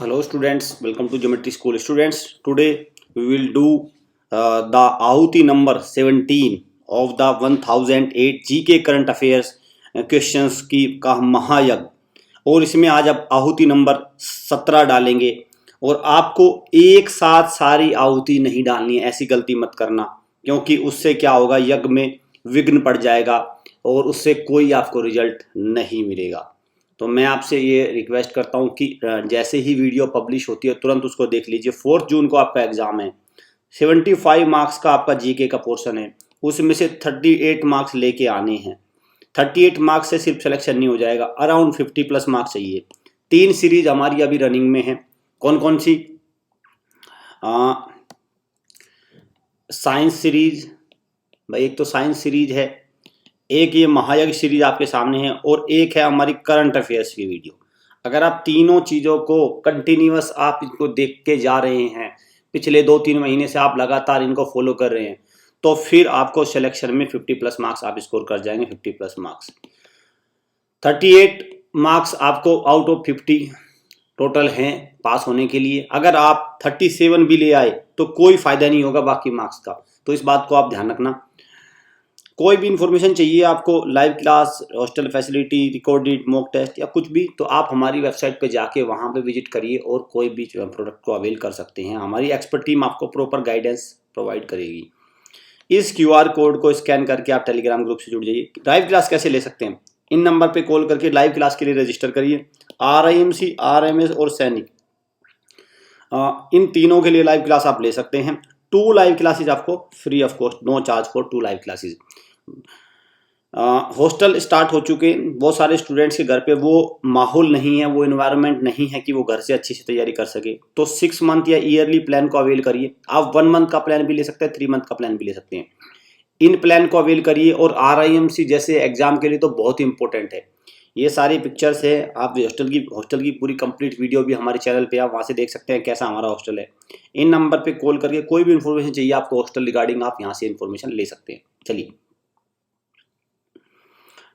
Hello students, welcome to Geometry School. Students, today we will do the Ahuti number 17 of the 1008 GK current affairs questions की का महायज्ञ। और इसमें आज आप आहुति नंबर 17 डालेंगे और आपको एक साथ सारी आहुति नहीं डालनी है, ऐसी गलती मत करना, क्योंकि उससे क्या होगा, यज्ञ में विघ्न पड़ जाएगा और उससे कोई आपको रिजल्ट नहीं मिलेगा। तो मैं आपसे ये रिक्वेस्ट करता हूँ कि जैसे ही वीडियो पब्लिश होती है तुरंत उसको देख लीजिए। 4 जून को आपका एग्जाम है, 75 मार्क्स का आपका जीके का पोर्शन है, उसमें से 38 मार्क्स लेके आने हैं। 38 मार्क्स से सिर्फ सिलेक्शन नहीं हो जाएगा, अराउंड 50 प्लस मार्क्स चाहिए। 3 सीरीज हमारी अभी रनिंग में है। कौन कौन सी? साइंस सीरीज भाई, एक तो साइंस सीरीज है, एक ये महायज्ञ सीरीज आपके सामने है, और एक है हमारी करंट अफेयर्स की वीडियो। अगर आप तीनों चीज़ों को कंटिन्यूअस आप इनको देख के जा रहे हैं, पिछले 2-3 महीने से आप लगातार इनको फॉलो कर रहे हैं, तो फिर आपको सिलेक्शन में 50 प्लस मार्क्स आप स्कोर कर जाएंगे। 50 प्लस मार्क्स, 38 मार्क्स आपको आउट ऑफ 50 टोटल हैं पास होने के लिए। अगर आप 37 भी ले आए तो कोई फायदा नहीं होगा बाकी मार्क्स का, तो इस बात को आप ध्यान रखना। कोई भी इंफॉर्मेशन चाहिए आपको, live class, hostel facility, recorded mock test या कुछ भी, तो आप हमारी वेबसाइट पे जाके वहाँ पे विजिट करिए और कोई भी प्रोडक्ट को अवेल कर सकते हैं। हमारी एक्सपर्ट टीम आपको प्रॉपर गाइडेंस प्रोवाइड करेगी। इस क्यूआर कोड को स्कैन करके आप टेलीग्राम ग्रुप से जुड़ जाइए। लाइव क्लास कैसे ले सकते हैं? इन नंबर पे कॉल करके लाइव क्लास के लिए रजिस्टर करिए। RIMC, RMS और सैनिक, इन तीनों के लिए लाइव क्लास आप ले सकते हैं। 2 लाइव क्लासेज आपको free of cost, no charge for 2 live classes. Hostel start हो चुके, बहुत सारे स्टूडेंट्स के घर पे वो माहौल नहीं है, वो इन्वायरमेंट नहीं है कि वो घर से अच्छी से तैयारी कर सके, तो 6 मंथ या ईयरली प्लान को अवेल करिए। आप 1 मंथ का प्लान भी ले सकते हैं, 3 मंथ का प्लान भी ले सकते हैं। इन प्लान को अवेल करिए। और RIMC जैसे एग्जाम के लिए तो बहुत इंपॉर्टेंट है। ये सारी पिक्चर्स है, आप हॉस्टल की पूरी कंप्लीट वीडियो भी हमारे चैनल पे आप वहाँ से देख सकते हैं कैसा हमारा हॉस्टल है। इन नंबर पे कॉल करके कोई भी इन्फॉर्मेशन चाहिए आपको हॉस्टल रिगार्डिंग, आप यहाँ से इन्फॉर्मेशन ले सकते हैं। चलिए,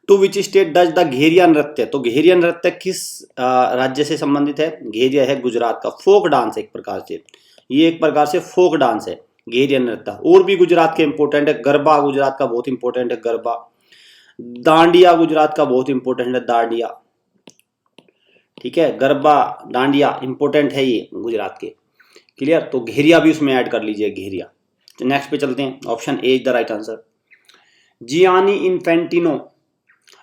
to which state does the घेरिया नृत्य? तो घेरिया नृत्य किस राज्य से संबंधित है? घेरिया है गुजरात का। फोक डांस है एक प्रकार से, ये एक प्रकार से फोक डांस है घेरिया नृत्य। और भी गुजरात के इंपॉर्टेंट है, गरबा गुजरात का बहुत इंपॉर्टेंट है, गरबा। दांडिया गुजरात का बहुत इंपॉर्टेंट है, दांडिया। ठीक है, गरबा, दांडिया इंपॉर्टेंट है ये गुजरात के। क्लियर? तो घेरिया भी उसमें ऐड कर लीजिए, घेरिया। तो नेक्स्ट पे चलते हैं। Option A is the right answer. Gianni Infantino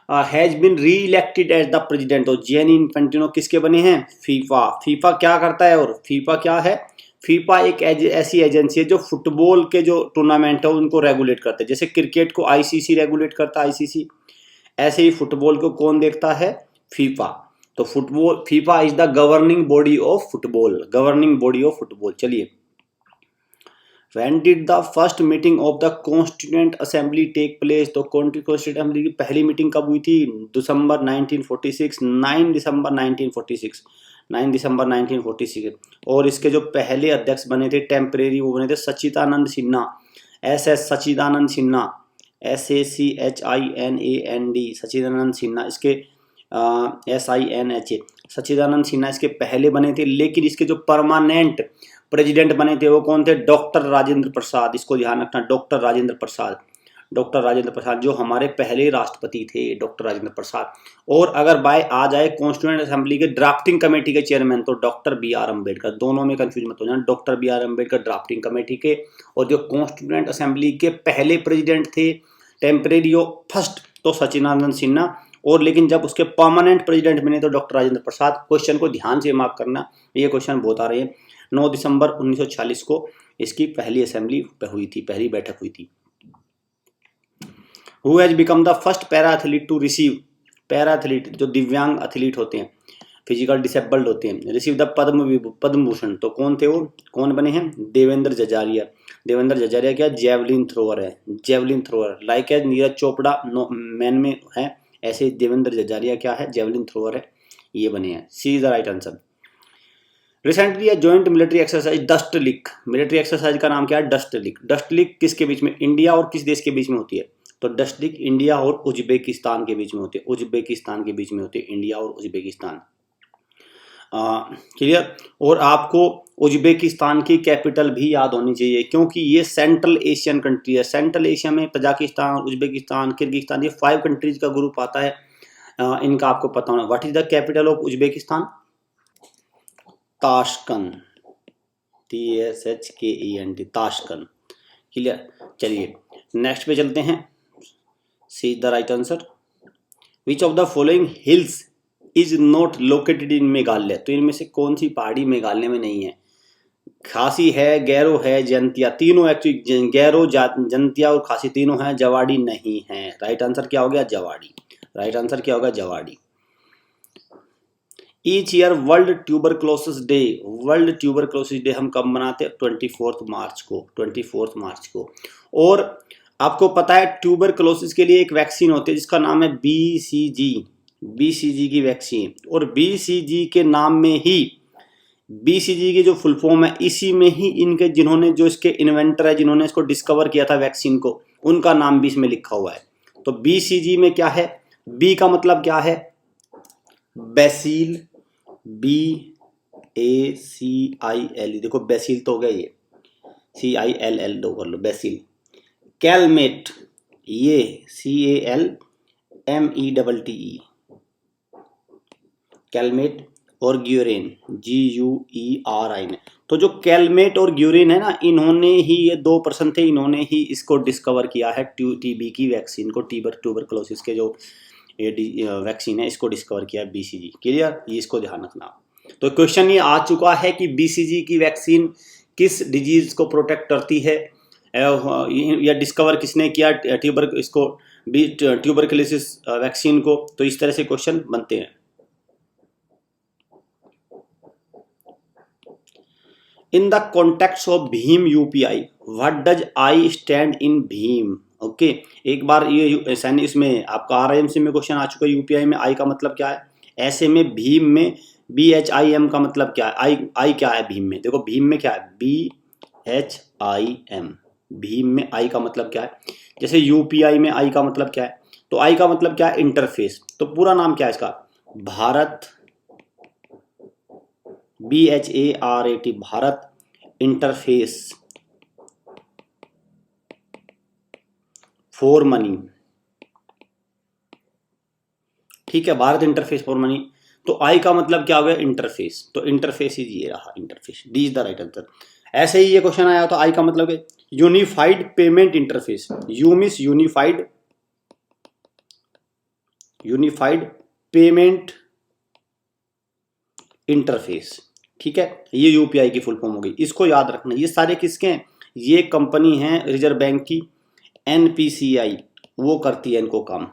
has been reelected as the president. और जियानी इन्फेंटिनो किसके बने हैं? फीफा। फीफा क्या करता है? और फीफा क्या है? फीफा एक ऐसी एजेंसी है जो फुटबॉल के जो टूर्नामेंट है उनको रेगुलेट करते हैं। जैसे क्रिकेट को ICC रेगुलेट करता है, ICC, ऐसे ही फुटबॉल को कौन देखता है? फीफा। तो football, FIFA is the governing body of football, governing body of football. चलिए, When did the first meeting of the Constituent Assembly take place? तो Constituent Assembly की पहली मीटिंग कब हुई थी? दिसंबर 1946, 9 दिसंबर 1946, 9 दिसंबर 1946। और इसके जो पहले अध्यक्ष बने थे टेम्परेरी, वो बने थे सच्चिदानंद सिन्हा, SS सच्चिदानंद सिन्हा, SACHINAND, सच्चिदानंद सिन्हा। इसके SINHA, सच्चिदानंद सिन्हा इसके पहले बने थे। लेकिन इसके जो परमानेंट प्रेसिडेंट बने थे वो कौन थे? डॉक्टर राजेंद्र प्रसाद। इसको ध्यान रखना, डॉक्टर राजेंद्र प्रसाद, डॉक्टर राजेंद्र प्रसाद जो हमारे पहले राष्ट्रपति थे, डॉक्टर राजेंद्र प्रसाद। और अगर बाय आ जाए कॉन्स्टिट्यूएंट असेंबली के ड्राफ्टिंग कमेटी के चेयरमैन, तो डॉक्टर BR अम्बेडकर। दोनों में कंफ्यूज मत हो जाना, doctor BR Ambedkar drafting committee के, और जो कॉन्स्टिट्यूएंट असेंबली के पहले प्रेसिडेंट थे टेम्परेरी फर्स्ट, तो सच्चिदानंद सिन्हा। और लेकिन जब उसके परमानेंट प्रेसिडेंट बने तो डॉक्टर राजेंद्र प्रसाद। क्वेश्चन को ध्यान से मार्क करना, ये क्वेश्चन बहुत आ रहे हैं। 9 दिसंबर 1946 को इसकी पहली असेंबली हुई थी, पहली बैठक हुई थी। Who has become the first para athlete to receive, para athlete जो दिव्यांग एथलीट होते हैं, फिजिकल डिसेबल्ड होते हैं, रिसीव द पद्म भूषण, तो कौन थे वो? कौन बने हैं? देवेंद्र जजारिया। देवेंद्र जजारिया क्या? जेवलिन थ्रोअर है, javelin thrower. Like as Neeraj Chopra men में है, ऐसे देवेंद्र जजारिया क्या है? जेवलिन थ्रोअर है, ये बने हैं। C is the right answer. Recently a joint military exercise Dustlik, military exercise का नाम क्या है? Dust league. डस्ट लीग किसके बीच में? इंडिया और किस देश के बीच में होती है? तो डस्ट लीग इंडिया और उज्बेकिस्तान के बीच में होती है, उज्बेकिस्तान के बीच में होती है, इंडिया और उज्बेकिस्तान। क्लियर। और आपको उज्बेकिस्तान की कैपिटल भी याद होनी चाहिए, क्योंकि ये सेंट्रल एशियन कंट्री है। सेंट्रल एशिया में तजाकिस्तान, उज्बेकिस्तान, किर्गिस्तान, ये 5 कंट्रीज का ग्रुप आता है। इनका आपको पता होना। What is the capital of Uzbekistan? Tashkent, TASHKENT, Tashkent. Clear. चलिए नेक्स्ट पे चलते हैं। See the right answer. Which of the following hills is not located in Meghalaya? तो इनमें से कौन सी पहाड़ी मेघालय में नहीं है? खासी है, गैरो है, जंतिया, तीनों एक्चुअली, गैरो, जंतिया और खासी तीनों हैं, जवाड़ी नहीं है। राइट आंसर क्या हो गया? जवाड़ी। राइट आंसर क्या होगा? Jawadi. Each year world tuberculosis day, world tuberculosis day हम कब मनाते हैं? 24 मार्च को, 24 मार्च को। और आपको पता है ट्यूबरक्लोसिस के लिए एक वैक्सीन होती है जिसका नाम है BCG, BCG की वैक्सीन। और BCG के नाम में ही, BCG की जो फुल फॉर्म है, इसी में ही इनके जिन्होंने, जो इसके इन्वेंटर है, जिन्होंने इसको डिस्कवर किया था वैक्सीन को, उनका नाम भी इसमें लिखा हुआ है। तो BCG में क्या है? बी का मतलब क्या है? बेसिल, BACIL, देखो बेसिल तो हो गया, ये CILL दो कर लो, बेसिल। कैलमेट, ये CALMETTE, कैलमेट। और ग्यूरेन, GUERIN। तो जो कैलमेट और ग्यूरेन है ना, इन्होंने ही, ये 2 पर्सन थे, इन्होंने ही इसको डिस्कवर किया है, TB की वैक्सीन को, ट्यूबरक्लोसिस के जो ये वैक्सीन है, इसको डिस्कवर किया है BCG। क्लियर, ये इसको ध्यान रखना। तो क्वेश्चन ये आ चुका है कि BCG की वैक्सीन किस डिजीज को प्रोटेक्ट करती है, या डिस्कवर किसने किया ट्यूबरक्लोसिस वैक्सीन को। तो इस तरह से क्वेश्चन बनते हैं। In the context of Bhim UPI, what does I stand in Bhim? Okay, एक बार ये इसमें आपका RIMC में क्वेश्चन आ चुका है। UPI में I का मतलब क्या है? ऐसे में भीम में BHIM का मतलब क्या है? I क्या है भीम में? देखो भीम में क्या है? BHIM, भीम में I का मतलब क्या है? जैसे UPI में I का मतलब क्या है? तो I का मतलब क्या है? इंटरफेस। तो पूरा नाम क्या है इसका? Bharat, BHARAT, Bharat interface for money. ठीक है, भारत इंटरफेस फॉर मनी। तो आई का मतलब क्या हो गया? इंटरफेस। तो इंटरफेस ही ये रहा, interface. D is the right answer. ऐसे ही ये क्वेश्चन आया तो आई का मतलब है unified payment interface. You means unified, unified payment interface. ठीक है, ये यूपीआई की फुल फॉर्म हो गई, इसको याद रखना। ये सारे किसके हैं? ये कंपनी है रिजर्व बैंक की, NPCI, वो करती है इनको काम।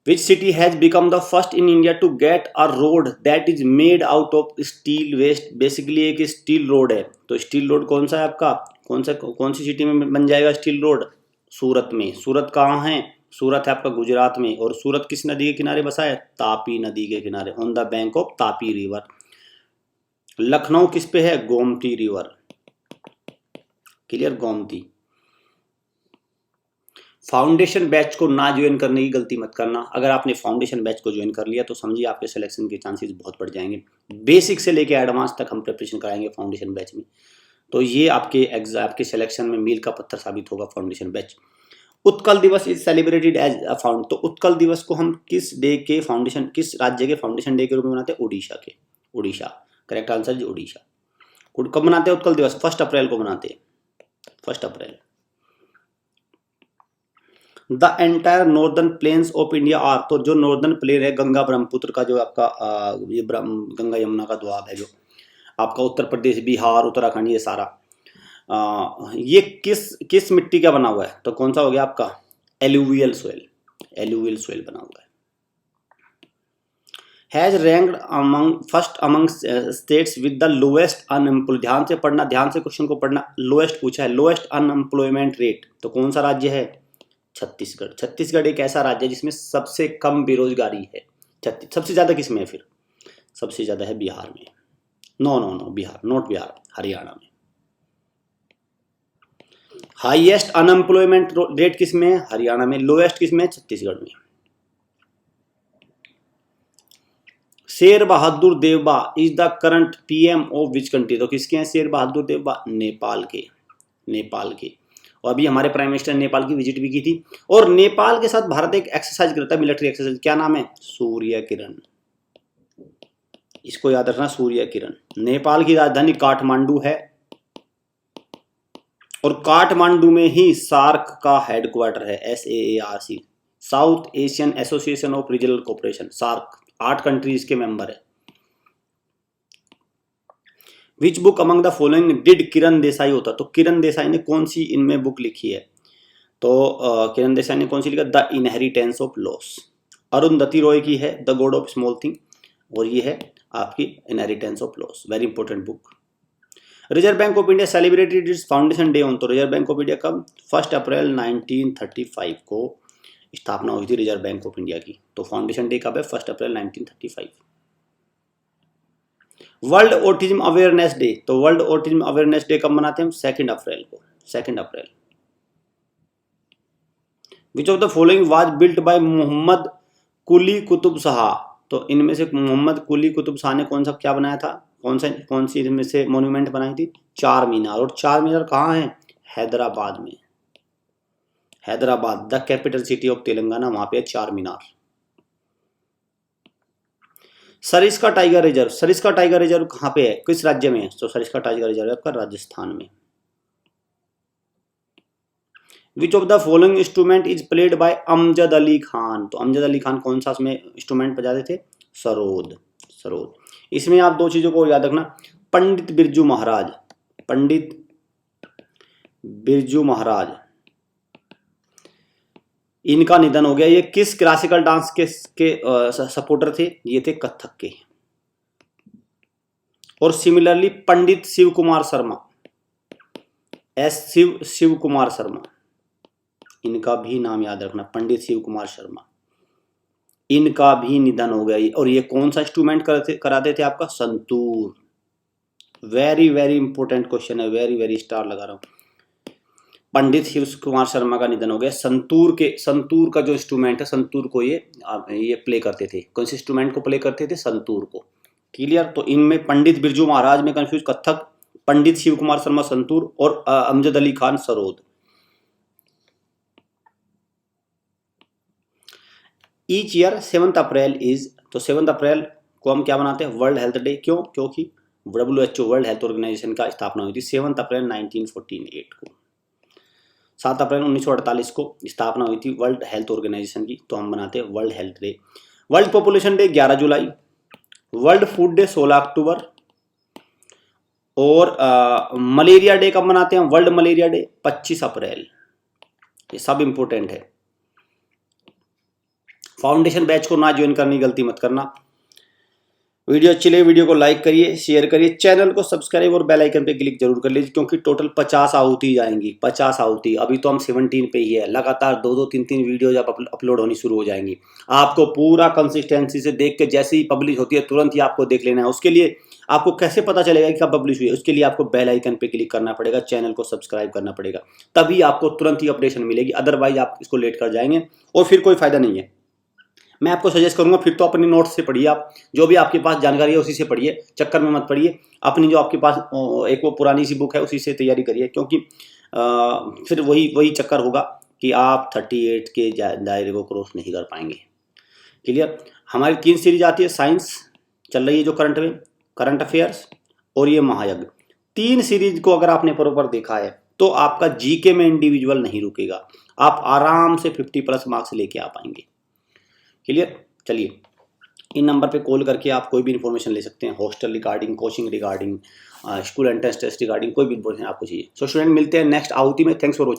Which city has become the first in India to get a road that is made out of steel waste? Basically एक स्टील रोड है। तो स्टील रोड कौन सा है आपका? कौन सी सिटी में बन जाएगा स्टील रोड? सूरत में। सूरत कहाँ है? सूरत है आपका गुजरात में। और सूरत किस नदी के किनारे बसा है? तापी नदी के किनारे, on the bank of Tapi river. Lucknow किस पे है? Gomti river. Clear, Gomti. Foundation batch को ना ज्वाइन करने की गलती मत करना। अगर आपने फाउंडेशन बैच को ज्वाइन कर लिया तो समझिए आपके सिलेक्शन के चांसेस बहुत बढ़ जाएंगे। बेसिक से लेके एडवांस तक हम प्रिपरेशन कराएंगे फाउंडेशन बैच में। तो ये आपके सिलेक्शन में मील का पत्थर साबित होगा foundation batch. Utkal Divas is celebrated as a found. तो उत्कल दिवस को हम किस डे के फाउंडेशन, किस राज्य के फाउंडेशन डे के रूप में मनाते हैं? उड़ीसा के। उड़ीसा करेक्ट आंसर जी, उड़ीसा। कब मनाते हैं उत्कल दिवस? 1 अप्रैल को मनाते हैं, 1 अप्रैल। The entire northern plains of India are. तो जो नॉर्दर्न प्लेन है गंगा ब्रह्मपुत्र का, जो आपका ये गंगा यमुना का द्वाब है, जो आपका उत्तर प्रदेश, बिहार, उत्तराखंड, ये सारा ये किस मिट्टी का बना हुआ है? तो कौन सा हो गया आपका? एलुवियल सोइल, एलुवियल सोइल बना हुआ है। Has ranked among first among states with the lowest unemployed. ध्यान से पढ़ना, ध्यान से क्वेश्चन को पढ़ना। लोएस्ट पूछा है, लोएस्ट अनएम्प्लॉयमेंट रेट। तो कौन सा राज्य है? छत्तीसगढ़। छत्तीसगढ़ एक ऐसा राज्य है जिसमें सबसे कम बेरोजगारी है। सबसे ज्यादा किसमें है फिर? सबसे ज्यादा है बिहार में। No no no, Bihar not Bihar, Haryana में। हाईएस्ट अनएम्प्लॉयमेंट रेट किसमें है? हरियाणा में। लोएस्ट किसमें है? छत्तीसगढ़ में। Sher Bahadur Deuba is the current PM of which country. तो किसके हैं शेर बहादुर देवबा? नेपाल के, नेपाल के। और अभी हमारे प्राइम मिनिस्टर ने नेपाल की विजिट भी की थी। और नेपाल के साथ भारत एक एक्सरसाइज करता है, मिलिट्री एक्सरसाइज, क्या नाम है? सूर्य किरण। इसको याद रखना, सूर्य किरण। नेपाल की राजधानी काठमांडू है और काठमांडू में ही सार्क का हेडक्वार्टर है, SAARC, South Asian Association of Regional Cooperation, SAARC. 8 countries के मेंबर है। Which book among the following did Kiran Desai होता? तो किरण देसाई ने कौन सी इनमें बुक लिखी है? तो किरण देसाई ने कौन सी लिखा? The inheritance of loss. Arundhati Roy की है the God of small thing, और ये है आपकी inheritance of loss, very important book. Reserve bank of India celebrated it's foundation day on. तो रिजर्व बैंक ऑफ इंडिया कब? 1 अप्रैल 1935 को स्थापना हुई थी रिजर्व बैंक ऑफ इंडिया की। तो फाउंडेशन डे कब है? 1 अप्रैल 1935। World autism awareness day. तो वर्ल्ड ऑटिज्म अवेयरनेस डे कब मनाते हैं हम? 2 अप्रैल को, 2 अप्रैल। Which of the following was built by Mohammad Quli Qutub Shah. तो इनमें से मोहम्मद कुली कुतुब शाह ने कौन सा क्या बनाया था? कौन सी इनमें से मॉन्यूमेंट बनाई थी? चार मीनार। और चार मीनार कहाँ है? हैदराबाद में। Hyderabad the capital city of Telangana, वहां पे Char Minar. Sariska tiger reserve. Sariska tiger reserve कहाँ पे है? किस राज्य में है? तो सरिस्का टाइगर रिजर्व आपका राजस्थान में। विच of the following instrument is played by Amjad Ali Khan. तो अमजद अली खान कौन सा इसमें इंस्ट्रूमेंट बजाते थे? सरोद, सरोद। इसमें आप दो चीजों को याद रखना, पंडित बिरजू महाराज, पंडित बिरजू महाराज, इनका निधन हो गया। ये किस क्लासिकल डांस के सपोर्टर थे? ये थे कथक के। और सिमिलरली पंडित शिव कुमार शर्मा, शिव कुमार शर्मा, इनका भी नाम याद रखना, पंडित शिव कुमार शर्मा, इनका भी निधन हो गया। और ये कौन सा इंस्ट्रूमेंट कराते थे आपका? Santoor. Very very important question है, वेरी वेरी स्टार लगा रहा हूं। पंडित शिव कुमार शर्मा का निधन हो गया। संतूर का जो इंस्ट्रूमेंट है, संतूर को ये प्ले करते थे। कौन से इंस्ट्रूमेंट को प्ले करते थे? संतूर को। क्लियर? तो इनमें पंडित बिरजू महाराज में कंफ्यूज कथक, पंडित शिव कुमार शर्मा संतूर, और Amjad Ali Khan sarod. Each year 7 April is, तो 7 अप्रैल को हम क्या बनाते हैं? World health day. क्यों? क्योंकि WHO वर्ल्ड हेल्थ ऑर्गेनाइजेशन का स्थापना हुई थी 7 अप्रैल 1948 को। 7 अप्रैल 1948 को स्थापना हुई थी वर्ल्ड हेल्थ ऑर्गेनाइजेशन की, तो हम बनाते हैं world health day. World population day 11 जुलाई, वर्ल्ड फूड डे 16 अक्टूबर, और मलेरिया डे कब मनाते हैं? वर्ल्ड मलेरिया डे 25 अप्रैल। ये सब इंपॉर्टेंट है। फाउंडेशन बैच को ना ज्वाइन करनी गलती मत करना। वीडियो अच्छी लगे वीडियो को लाइक करिए, शेयर करिए, चैनल को सब्सक्राइब और बेल आइकन पे क्लिक जरूर कर लीजिए, क्योंकि टोटल 50 आहुति जाएंगी, 50 आहुति। अभी तो हम 17 पे ही है, लगातार 2-2, 3-3 वीडियो जब अपलोड होनी शुरू हो जाएंगी। आपको पूरा कंसिस्टेंसी से देख के जैसे ही पब्लिश होती है तुरंत ही आपको देख लेना है। उसके लिए आपको कैसे पता चलेगा कि कब पब्लिश हुई है? उसके लिए आपको बेल आइकन पे क्लिक करना पड़ेगा, चैनल को सब्सक्राइब करना पड़ेगा, तभी आपको तुरंत ही अपडेशन मिलेगी। अदरवाइज आप इसको लेट कर जाएंगे और फिर कोई फायदा नहीं है। मैं आपको सजेस्ट करूंगा फिर तो अपने नोट्स से पढ़िए, आप जो भी आपके पास जानकारी है उसी से पढ़िए, चक्कर में मत पढ़िए। अपनी जो आपके पास एक वो पुरानी सी बुक है उसी से तैयारी करिए, क्योंकि फिर वही चक्कर होगा कि आप 38 के दायरे को क्रॉस नहीं कर पाएंगे। क्लियर? हमारी 3 सीरीज आती है, साइंस चल रही है जो करंट अफेयर्स, और ये महायज्ञ। 3 सीरीज को अगर आपने प्रॉपर देखा है तो आपका जीके में इंडिविजुअल नहीं रुकेगा, आप आराम से 50+ मार्क्स लेके आ पाएंगे। क्लियर? चलिए, इन नंबर पे कॉल करके आप कोई भी इन्फॉर्मेशन ले सकते हैं, hostel regarding, coaching regarding, school entrance test regarding, कोई भी इन्फॉर्मेशन आपको चाहिए। सो स्टूडेंट, मिलते हैं नेक्स्ट आहुति में। Thanks for watching.